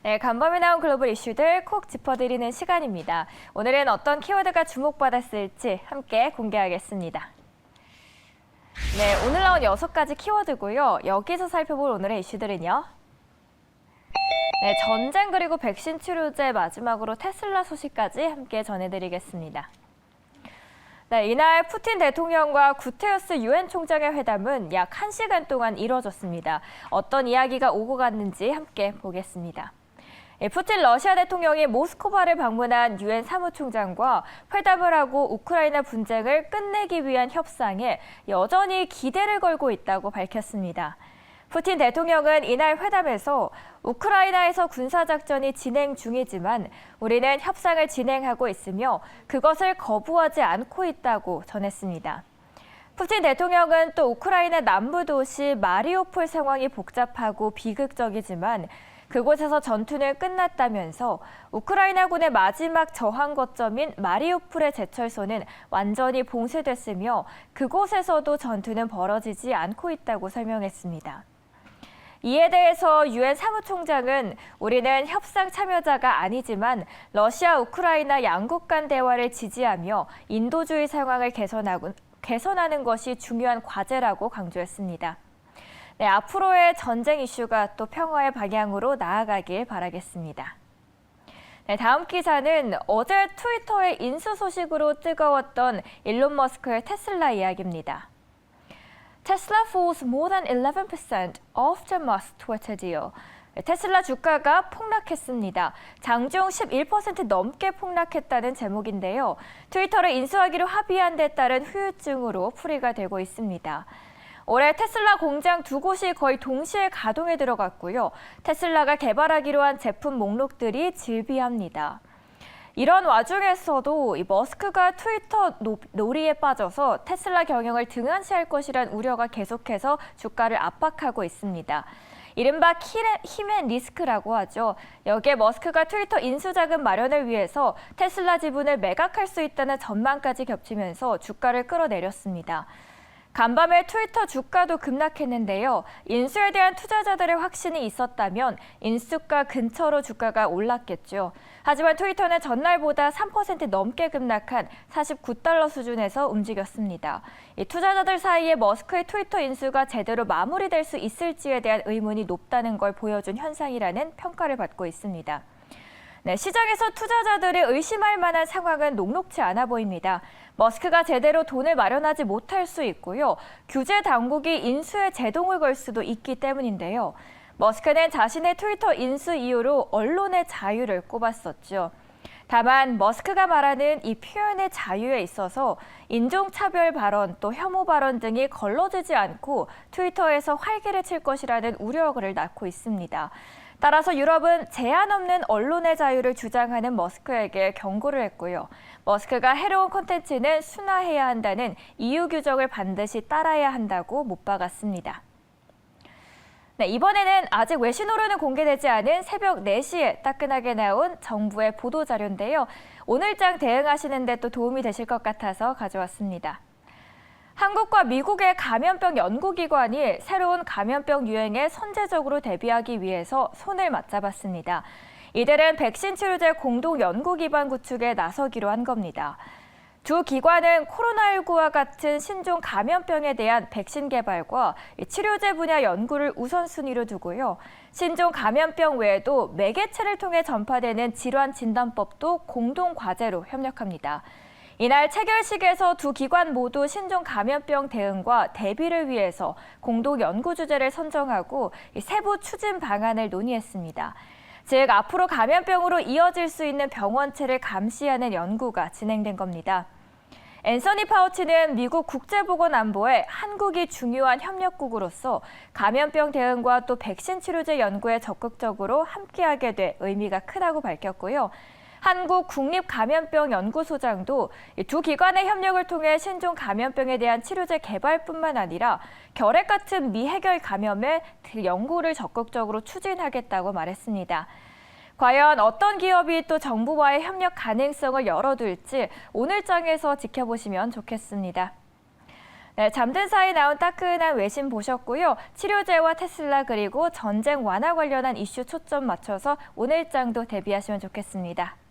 네, 간밤에 나온 글로벌 이슈들 콕 짚어드리는 시간입니다. 오늘은 어떤 키워드가 주목받았을지 함께 공개하겠습니다. 네, 오늘 나온 6가지 키워드고요. 여기서 살펴볼 오늘의 이슈들은요. 네, 전쟁 그리고 백신 치료제 마지막으로 테슬라 소식까지 함께 전해드리겠습니다. 네, 이날 푸틴 대통령과 구테러스 유엔 총장의 회담은 약 1시간 동안 이뤄졌습니다. 어떤 이야기가 오고 갔는지 함께 보겠습니다. 푸틴 러시아 대통령이 모스크바를 방문한 유엔 사무총장과 회담을 하고 우크라이나 분쟁을 끝내기 위한 협상에 여전히 기대를 걸고 있다고 밝혔습니다. 푸틴 대통령은 이날 회담에서 우크라이나에서 군사작전이 진행 중이지만 우리는 협상을 진행하고 있으며 그것을 거부하지 않고 있다고 전했습니다. 푸틴 대통령은 또 우크라이나 남부 도시 마리우폴 상황이 복잡하고 비극적이지만 그곳에서 전투는 끝났다면서 우크라이나군의 마지막 저항 거점인 마리우폴의 제철소는 완전히 봉쇄됐으며 그곳에서도 전투는 벌어지지 않고 있다고 설명했습니다. 이에 대해서 유엔 사무총장은 우리는 협상 참여자가 아니지만 러시아, 우크라이나 양국 간 대화를 지지하며 인도주의 상황을 개선하는 것이 중요한 과제라고 강조했습니다. 네, 앞으로의 전쟁 이슈가 또 평화의 방향으로 나아가길 바라겠습니다. 네, 다음 기사는 어제 트위터의 인수 소식으로 뜨거웠던 일론 머스크의 테슬라 이야기입니다. Tesla falls more than 11% after Musk Twitter deal. 테슬라 주가가 폭락했습니다. 장중 11% 넘게 폭락했다는 제목인데요. 트위터를 인수하기로 합의한 데 따른 후유증으로 풀이가 되고 있습니다. 올해 테슬라 공장 2곳이 거의 동시에 가동에 들어갔고요. 테슬라가 개발하기로 한 제품 목록들이 질비합니다. 이런 와중에서도 머스크가 트위터 놀이에 빠져서 테슬라 경영을 등한시할 것이란 우려가 계속해서 주가를 압박하고 있습니다. 이른바 힘의 리스크라고 하죠. 여기에 머스크가 트위터 인수자금 마련을 위해서 테슬라 지분을 매각할 수 있다는 전망까지 겹치면서 주가를 끌어내렸습니다. 간밤에 트위터 주가도 급락했는데요. 인수에 대한 투자자들의 확신이 있었다면 인수가 근처로 주가가 올랐겠죠. 하지만 트위터는 전날보다 3% 넘게 급락한 49달러 수준에서 움직였습니다. 이 투자자들 사이에 머스크의 트위터 인수가 제대로 마무리될 수 있을지에 대한 의문이 높다는 걸 보여준 현상이라는 평가를 받고 있습니다. 네, 시장에서 투자자들이 의심할 만한 상황은 녹록지 않아 보입니다. 머스크가 제대로 돈을 마련하지 못할 수 있고요. 규제 당국이 인수에 제동을 걸 수도 있기 때문인데요. 머스크는 자신의 트위터 인수 이후로 언론의 자유를 꼽았었죠. 다만 머스크가 말하는 이 표현의 자유에 있어서 인종차별 발언 또 혐오 발언 등이 걸러지지 않고 트위터에서 활기를 칠 것이라는 우려를 낳고 있습니다. 따라서 유럽은 제한 없는 언론의 자유를 주장하는 머스크에게 경고를 했고요. 머스크가 해로운 콘텐츠는 순화해야 한다는 EU 규정을 반드시 따라야 한다고 못 박았습니다. 네, 이번에는 아직 외신으로는 공개되지 않은 새벽 4시에 따끈하게 나온 정부의 보도자료인데요. 오늘장 대응하시는 데 또 도움이 되실 것 같아서 가져왔습니다. 한국과 미국의 감염병 연구기관이 새로운 감염병 유행에 선제적으로 대비하기 위해서 손을 맞잡았습니다. 이들은 백신 치료제 공동 연구 기반 구축에 나서기로 한 겁니다. 두 기관은 코로나19와 같은 신종 감염병에 대한 백신 개발과 치료제 분야 연구를 우선순위로 두고요. 신종 감염병 외에도 매개체를 통해 전파되는 질환 진단법도 공동 과제로 협력합니다. 이날 체결식에서 두 기관 모두 신종 감염병 대응과 대비를 위해서 공동 연구 주제를 선정하고 세부 추진 방안을 논의했습니다. 즉, 앞으로 감염병으로 이어질 수 있는 병원체를 감시하는 연구가 진행된 겁니다. 앤서니 파우치는 미국 국제보건안보에 한국이 중요한 협력국으로서 감염병 대응과 또 백신 치료제 연구에 적극적으로 함께하게 돼 의미가 크다고 밝혔고요. 한국 국립감염병연구소장도 두 기관의 협력을 통해 신종 감염병에 대한 치료제 개발뿐만 아니라 결핵 같은 미해결 감염의 연구를 적극적으로 추진하겠다고 말했습니다. 과연 어떤 기업이 또 정부와의 협력 가능성을 열어둘지 오늘장에서 지켜보시면 좋겠습니다. 네, 잠든 사이 나온 따끈한 외신 보셨고요. 치료제와 테슬라 그리고 전쟁 완화 관련한 이슈 초점 맞춰서 오늘 장도 대비하시면 좋겠습니다.